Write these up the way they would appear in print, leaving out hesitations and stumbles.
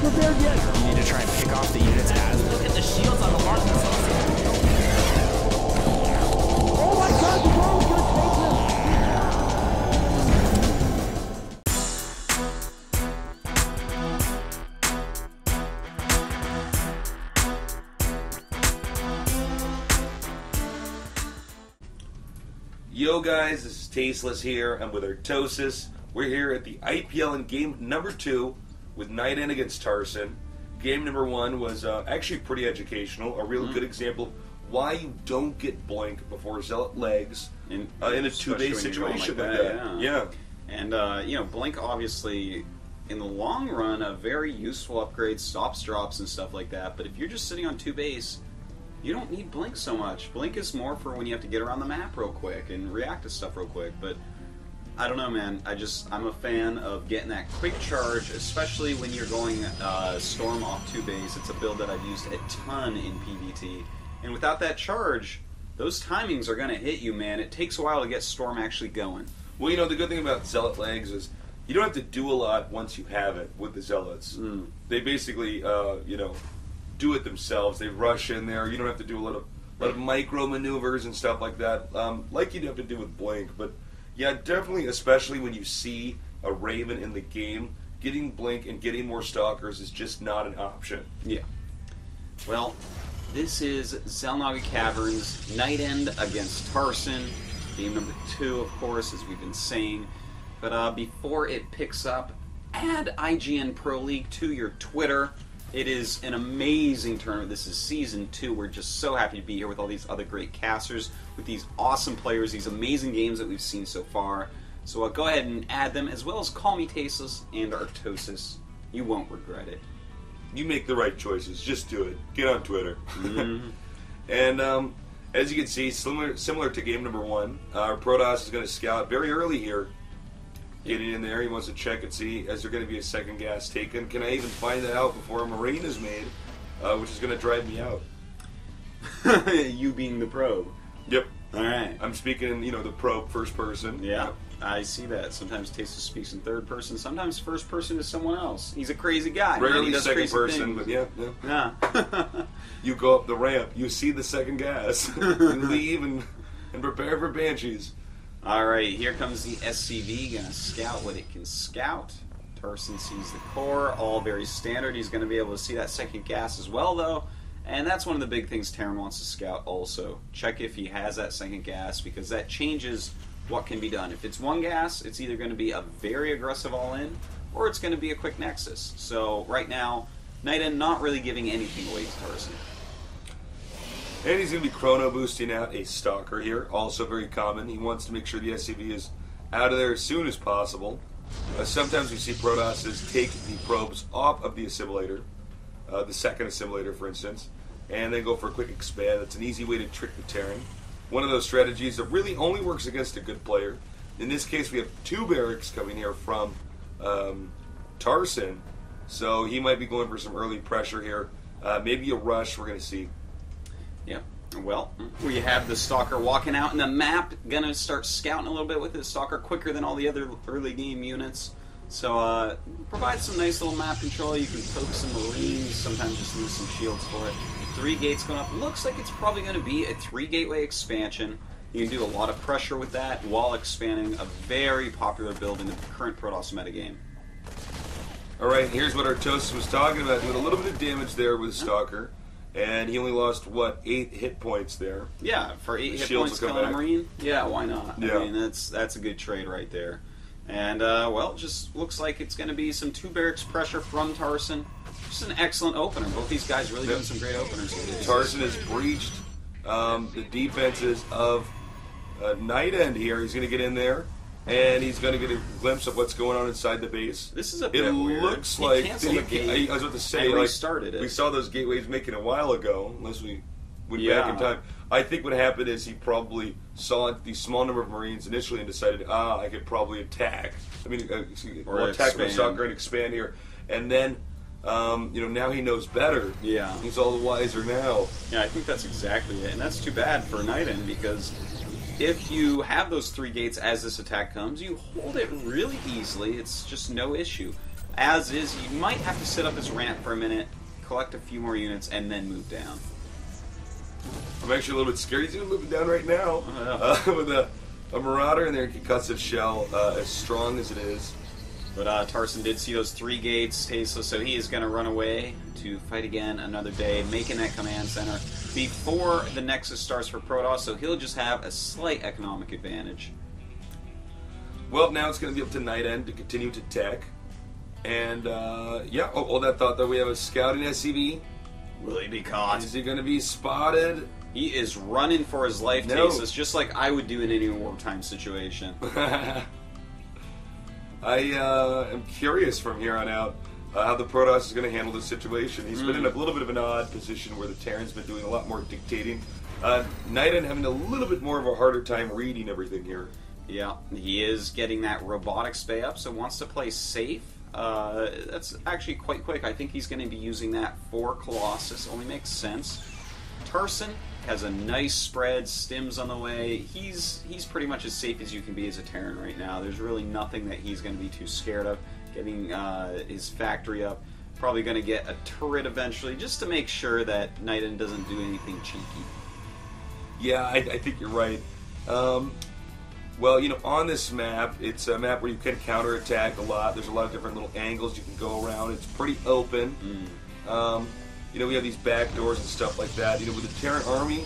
prepared yet. You need to try and pick off the units as... Look at the shields on the mark. Oh my god, the drone's gonna take them! Yo guys, this is Tasteless here. I'm with Artosis. We're here at the IPL in game number 2 with NightEnD against Tarson. Game number 1 was actually pretty educational, a real good example of why you don't get blink before Zealot legs in a 2-base situation like that. Yeah. And, you know, blink obviously, in the long run, a very useful upgrade, stops drops and stuff like that, but if you're just sitting on 2-base, you don't need blink so much. Blink is more for when you have to get around the map real quick and react to stuff real quick, but I don't know, man. I'm a fan of getting that quick charge, especially when you're going Storm off 2-base. It's a build that I've used a ton in PvT. And without that charge, those timings are going to hit you, man. It takes a while to get Storm actually going. Well, you know, the good thing about Zealot legs is you don't have to do a lot once you have it with the Zealots. They basically, you know, do it themselves. They rush in there. You don't have to do a lot of micro maneuvers and stuff like that, like you'd have to do with blink. But yeah, definitely, especially when you see a Raven in the game, getting blink and getting more stalkers is just not an option. Yeah. Well, this is Xel'Naga Caverns, NightEnD against Tarson. Game number 2, of course, as we've been saying. But before it picks up, add IGN Pro League to your Twitter. It is an amazing tournament. This is Season 2. We're just so happy to be here with all these other great casters, with these awesome players, these amazing games that we've seen so far. So go ahead and add them, as well as Call Me Tasteless and Artosis. You won't regret it. You make the right choices. Just do it. Get on Twitter. And as you can see, similar to game number 1, our Protoss is going to scout very early here. Getting in there, he wants to check and see, is there going to be a second gas taken? Can I even find that out before a Marine is made? Which is going to drive me out. You being the probe. Yep. Alright. I'm speaking, you know, the probe first person. Yeah, I see that. Sometimes Tasteless speaks in third person, sometimes first person is someone else. He's a crazy guy. Rarely He does second crazy person, things. but yeah. Yeah. You go up the ramp, you see the second gas, you leave and prepare for Banshees. Alright, here comes the SCV, gonna scout what it can scout. Tarson sees the core, all very standard. He's gonna be able to see that second gas as well, though. And that's one of the big things Terran wants to scout also. Check if he has that second gas, because that changes what can be done. If it's one gas, it's either going to be a very aggressive all-in, or it's going to be a quick nexus. So right now, NightEnD not really giving anything away to Tarson. And he's going to be chrono boosting out a Stalker here, also very common. He wants to make sure the SCV is out of there as soon as possible. Sometimes we see Protosses take the probes off of the assimilator, the second assimilator for instance, and then go for a quick expand. That's an easy way to trick the Terran. One of those strategies that really only works against a good player. In this case we have 2 barracks coming here from Tarson, so he might be going for some early pressure here. Maybe a rush, we're going to see. Yeah. Well, we have the Stalker walking out in the map, gonna start scouting a little bit with his Stalker quicker than all the other early game units. So, provides some nice little map control. You can poke some Marines, sometimes just lose some shields for it. 3 gates going up. Looks like it's probably going to be a 3-gateway expansion. You can do a lot of pressure with that while expanding a very popular build in the current Protoss metagame. Alright, here's what Artosis was talking about, doing a little bit of damage there with Stalker. And he only lost, what, 8 hit points there. Yeah, for 8 hit Shields points will come killing a back. Marine? Yeah, why not? Yeah. I mean, that's a good trade right there. And, well, just looks like it's going to be some 2 barracks pressure from Tarson. Just an excellent opener. Both these guys really doing some great openers. Tarson has breached the defenses of NightEnD here. He's going to get in there, and he's going to get a glimpse of what's going on inside the base. This is a bit It weird. looks He like... canceled the gate I was about to say, and like, restarted it. we saw those gateways making a while ago, unless we went Yeah. back in time. I think what happened is he probably saw the small number of Marines initially and decided, I could probably attack. I mean, Or attack my expand. Stalker and expand here. And then, you know, now he knows better. Yeah. He's all the wiser now. Yeah, I think that's exactly it. And that's too bad for NightEnD, because if you have those 3 gates as this attack comes, you hold it really easily. It's just no issue. As is, you might have to sit up his ramp for a minute, collect a few more units, and then move down. I'm actually a little bit scared. He's even moving down right now with a Marauder in there, concussive shell, as strong as it is. But Tarson did see those 3 gates, tasteless, so he is going to run away to fight again another day, making that command center before the Nexus starts for Protoss, so he'll just have a slight economic advantage. Well, now it's going to be up to NightEnD to continue to tech. And, yeah, hold that thought, though. We have a scouting SCV. Will he be caught? Is he going to be spotted? He is running for his life, No. Tasteless, just like I would do in any wartime situation. I am curious from here on out how the Protoss is going to handle this situation. He's been in a little bit of an odd position where the Terran's been doing a lot more dictating. NightEnD having a little bit more of a harder time reading everything here. Yeah, he is getting that robotics bay up, so wants to play safe. That's actually quite quick. I think he's going to be using that for Colossus. Only makes sense. Tarson has a nice spread, stims on the way. He's pretty much as safe as you can be as a Terran right now. There's really nothing that he's going to be too scared of. Getting his factory up. Probably going to get a turret eventually, just to make sure that NightEnD doesn't do anything cheeky. Yeah, I think you're right. Well, you know, on this map, it's a map where you can counterattack a lot. There's a lot of different little angles you can go around. It's pretty open. You know, we have these back doors and stuff like that. You know, with the Terran army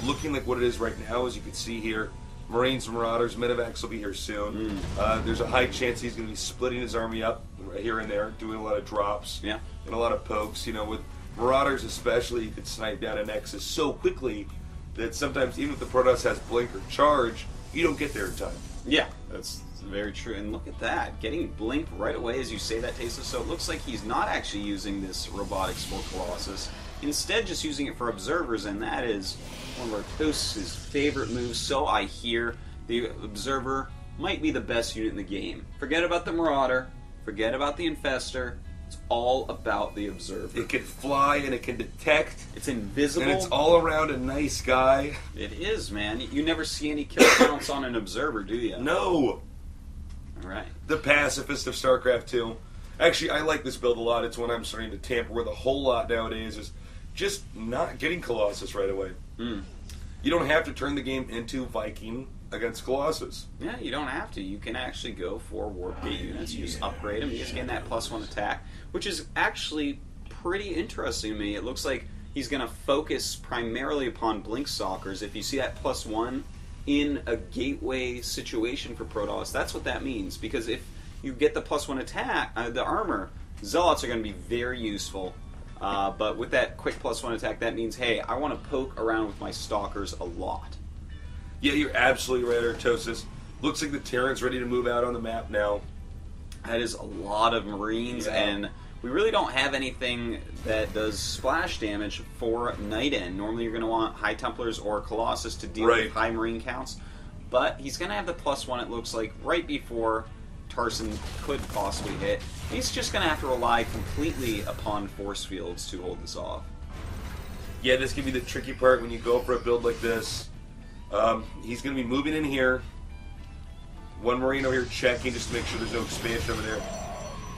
looking like what it is right now, as you can see here, Marines and Marauders, Medevacs will be here soon. There's a high chance he's going to be splitting his army up here and there, doing a lot of drops and a lot of pokes. You know, with Marauders especially, you could snipe down a Nexus so quickly that sometimes even if the Protoss has blink or charge, you don't get there in time. Yeah, that's very true. And look at that, getting blink right away as you say that, Tasteless. So it looks like he's not actually using this robotics for Colossus. Instead, just using it for observers, and that is one of our Toast's favorite moves. So I hear. The observer might be the best unit in the game. Forget about the Marauder. Forget about the Infestor. It's all about the observer. It can fly and it can detect. It's invisible. And it's all around a nice guy. It is, man. You never see any kill counts on an observer, do you? No. All right. The pacifist of StarCraft 2. Actually, I like this build a lot. It's one I'm starting to tamper with a whole lot nowadays. Is just not getting Colossus right away. You don't have to turn the game into Viking against Colossus. Yeah, you don't have to. You can actually go for Warp Gate units. You just upgrade them. You just gain that +1 attack, which is actually pretty interesting to me. It looks like he's going to focus primarily upon Blink Stalkers. If you see that +1 in a gateway situation for Protoss, that's what that means. Because if you get the +1 attack, the armor, Zealots are going to be very useful. But with that quick +1 attack, that means, hey, I want to poke around with my Stalkers a lot. Yeah, you're absolutely right, Artosis. Looks like the Terran's ready to move out on the map now. That is a lot of Marines, and we really don't have anything that does splash damage for NightEnD. Normally you're going to want High Templars or Colossus to deal with high Marine counts, but he's going to have the +1, it looks like, right before Tarson could possibly hit. He's just going to have to rely completely upon force fields to hold this off. Yeah, this can be the tricky part when you go for a build like this. He's going to be moving in here. One Marine over here checking just to make sure there's no expansion over there.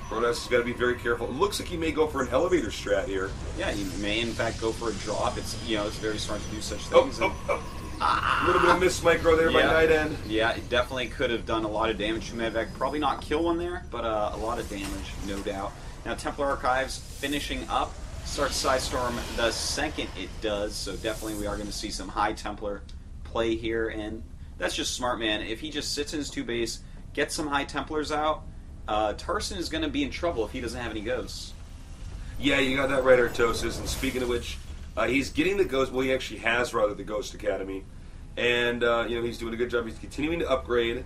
Protoss has got to be very careful. It looks like he may go for an elevator strat here. Yeah, he may in fact go for a drop. It's it's very smart to do such things. A little bit of miss micro there by NightEnD. Yeah, it definitely could have done a lot of damage to Medevac. Probably not kill one there, but a lot of damage, no doubt. Now Templar Archives finishing up. Starts Psystorm the second it does, so definitely we are going to see some High Templar play here, and that's just smart, man. If he just sits in his 2 base, gets some High Templars out, Tarson is going to be in trouble if he doesn't have any ghosts. Yeah, you got that right, Artosis. And speaking of which, he's getting the ghost. Well, he actually has rather the Ghost Academy, and he's doing a good job. He's continuing to upgrade.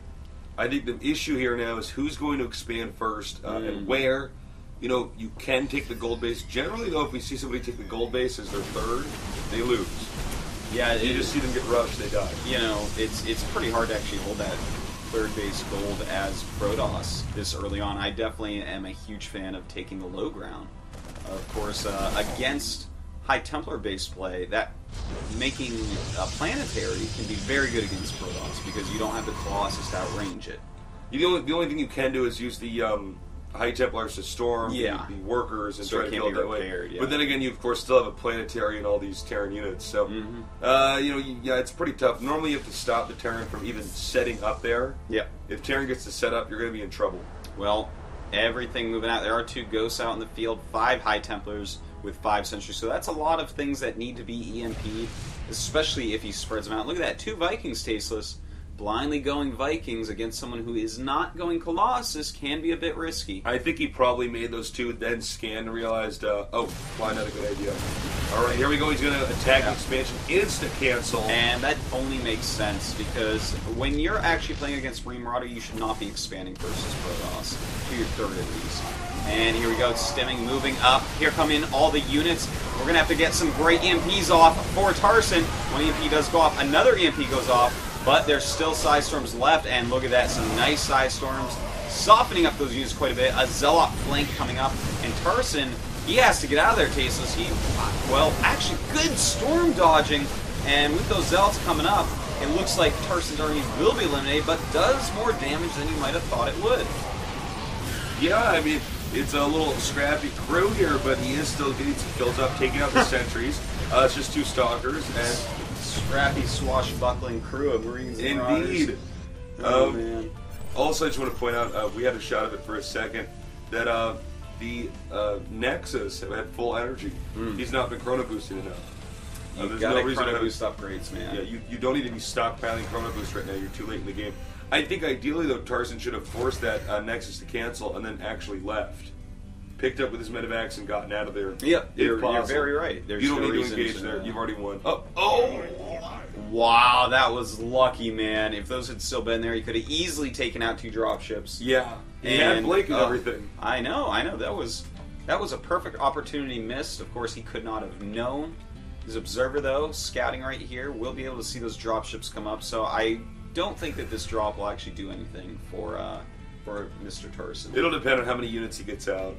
I think the issue here now is who's going to expand first and where. You know, you can take the gold base. Generally, though, if we see somebody take the gold base as their third, they lose. Yeah, you just see them get rushed, they die. You know, it's pretty hard to actually hold that third base gold as Protoss this early on. I definitely am a huge fan of taking the low ground. Of course, against High Templar base play, that making a planetary can be very good against Protoss because you don't have the Colossus to outrange it. The only thing you can do is use the High Templars to storm the workers and So try it to can't kill it be that way. repaired, yeah. But then again, you of course still have a planetary and all these Terran units. So, yeah, it's pretty tough. Normally, you have to stop the Terran from even setting up there. Yep. If Terran gets to set up, you're going to be in trouble. Well, everything moving out. There are 2 Ghosts out in the field, 5 High Templars with 5 Sentries. So that's a lot of things that need to be EMP'd, especially if he spreads them out. Look at that, 2 Vikings tasteless. Blindly going Vikings against someone who is not going Colossus can be a bit risky. I think he probably made those 2, then scanned and realized, oh, why not a good idea. All right, here we go. He's going to attack expansion, instant cancel. And that only makes sense because when you're actually playing against Marine Marauder, you should not be expanding versus Protoss to your 3rd at least. And here we go, it's stimming, moving up. Here come in all the units. We're going to have to get some great EMPs off for Tarson. One EMP does go off, another EMP goes off. But there's still Side Storms left, and look at that, some nice Side Storms, softening up those units quite a bit. A Zealot flank coming up, and Tarson, he has to get out of there, Tasteless. Well, actually, good storm dodging, and with those Zealots coming up, it looks like Tarson's army will be eliminated, but does more damage than you might have thought it would. Yeah, I mean, it's a little scrappy crew here, but he is still getting some kills up, taking out the sentries. It's just 2 Stalkers, and scrappy, swashbuckling crew of Marines and indeed. Man. Also, I just want to point out, we had a shot of it for a second, that the Nexus have had full energy. He's not been chrono boosted enough. You've got to chrono boost upgrades, man. Yeah, you don't need to be stockpiling chrono boost right now. You're too late in the game. I think ideally, though, Tarson should have forced that Nexus to cancel and then actually left. Picked up with his medevacs and gotten out of there. Yep, you're very right. You don't need to engage there. You've already won. Oh! Wow, that was lucky, man. If those had still been there, he could have easily taken out 2 dropships. Yeah, he had Blake and everything. I know. That was a perfect opportunity missed. Of course, he could not have known. His observer, though, scouting right here, will be able to see those dropships come up. So I don't think that this drop will actually do anything for Mr. Tarson. It'll depend on how many units he gets out.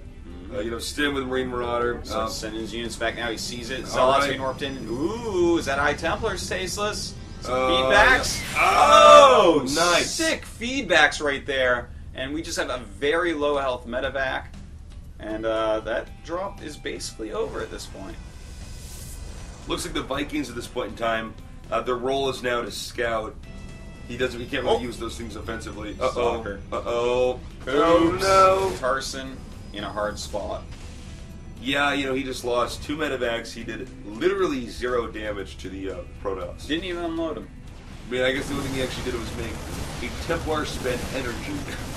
Stim with Marine Marauder. So sending his units back now. He sees it. Zealots being warped in. Ooh, is that High Templars tasteless? Some feedbacks. Yeah. Oh, nice. Sick feedbacks right there. And we just have a very low health medevac. And that drop is basically over at this point. Looks like the Vikings at this point in time, their role is now to scout. He can't really use those things offensively. Stalker. Oh no. Tarson in a hard spot. Yeah, he just lost 2 medevacs. He did literally 0 damage to the Protoss. Didn't even unload him. I mean, I guess the only thing he actually did was make a Templar spend energy.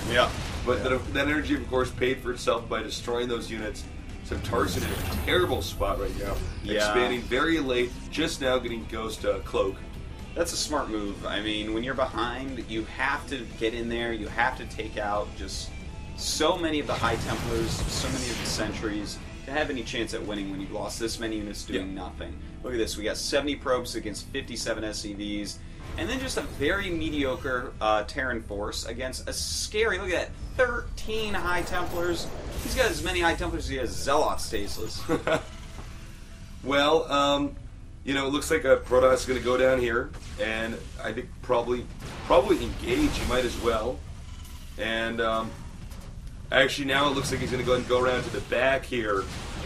Yeah. But that energy, of course, paid for itself by destroying those units. So Tarson in a terrible spot right now. Yeah. Expanding very late, just now getting Ghost Cloak. That's a smart move. I mean, when you're behind, you have to get in there. You have to take out just so many of the High Templars, so many of the Sentries, to have any chance at winning when you've lost this many units doing nothing. Look at this. We got 70 probes against 57 SCVs. And then just a very mediocre Terran force against a scary, look at that, 13 High Templars. He's got as many High Templars as he has Zealots tasteless. Well, it looks like a Protoss is going to go down here, and I think probably engage. He might as well. And actually, now it looks like he's going to go ahead and go around to the back here.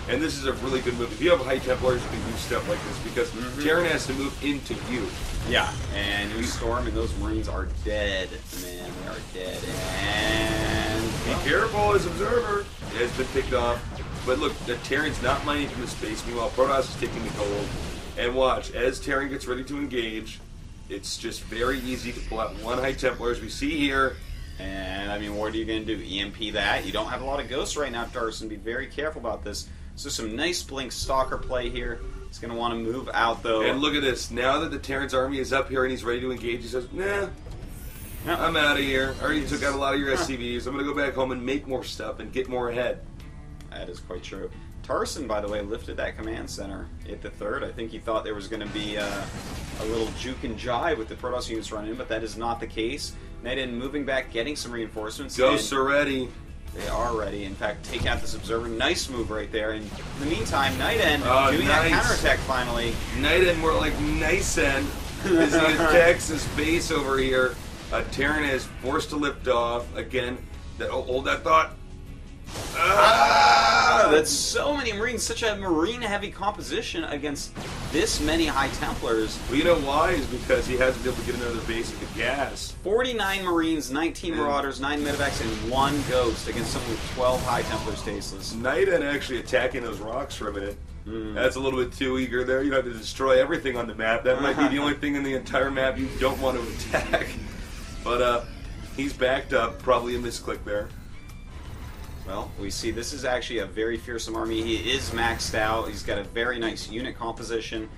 And this is a really good move. If you have High Templars, you can do stuff like this because Terran has to move into you. Yeah, and you storm, and those Marines are dead, man. They are dead. And be careful, his observer has been picked off. But look, the Terran's not mining from the space. Meanwhile, Protoss is taking the gold. And watch, as Terran gets ready to engage, it's just very easy to pull out 1 High Templar, as we see here. And, I mean, what are you going to do? EMP that? You don't have a lot of ghosts right now, Tarson. Be very careful about this. So some nice Blink Stalker play here. He's going to want to move out, though. And look at this. Now that the Terran's army is up here and he's ready to engage, he says, nah, I'm out of here. I already took out a lot of your SCVs. I'm going to go back home and make more stuff and get more ahead. That is quite true. Tarson, by the way, lifted that command center at the 3rd. I think he thought there was going to be a little juke and jive with the Protoss units running in, but that is not the case. NightEnD moving back, getting some reinforcements. Ghosts are ready. They are ready. In fact, take out this observer. Nice move right there. And in the meantime, NightEnD doing that counterattack finally. NightEnD more like NiceEnD as he attacks his base over here. Terran is forced to lift off. Again, hold that thought. That's so many Marines, such a Marine-heavy composition against this many High Templars. Well, you know why? Is because he hasn't been able to get another base of gas. 49 Marines, 19 Marauders, 9 Medivacs, and 1 Ghost against someone with 12 High Templars tasteless. NightEnD actually attacking those rocks for a minute. That's a little bit too eager there. You have to destroy everything on the map. That might be the only thing in the entire map you don't want to attack. But he's backed up. Probably a misclick there. Well, we see this is actually a very fearsome army. He is maxed out. He's got a very nice unit composition.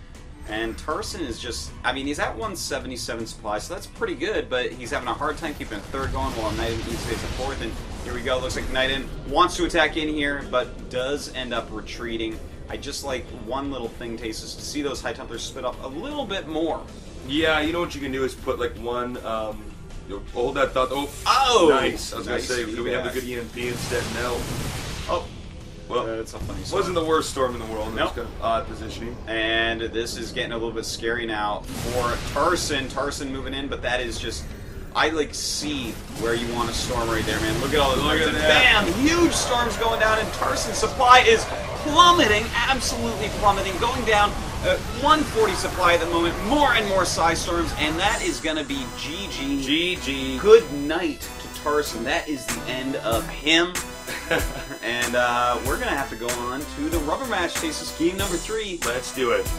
And Tarson is just, I mean, he's at 177 supply, so that's pretty good, but he's having a hard time keeping a third going while NightEnD needs to get a fourth. And here we go. Looks like NightEnD wants to attack in here, but does end up retreating. I just like one little thing, Tastes, to see those High Templars split up a little bit more. Yeah, you know what you can do is put like one, hold that thought. Oh! Nice. I was Nice going to say, do we have a feedback. good EMP instead? No. Oh. Well, That's a funny story. wasn't the worst storm in the world. It Nope. was kind of odd positioning. And this is getting a little bit scary now for Tarson. Tarson moving in, but that is just, I like see where you want to storm right there, man. Look at all this. Look at that. Bam! Huge storms going down, and Tarson's supply is plummeting, absolutely plummeting, going down 140 supply at the moment. More and more Psy storms, and that is going to be GG. GG. Good night to Tarson. That is the end of him. And we're going to have to go on to the rubber match, Tastes, game number 3. Let's do it.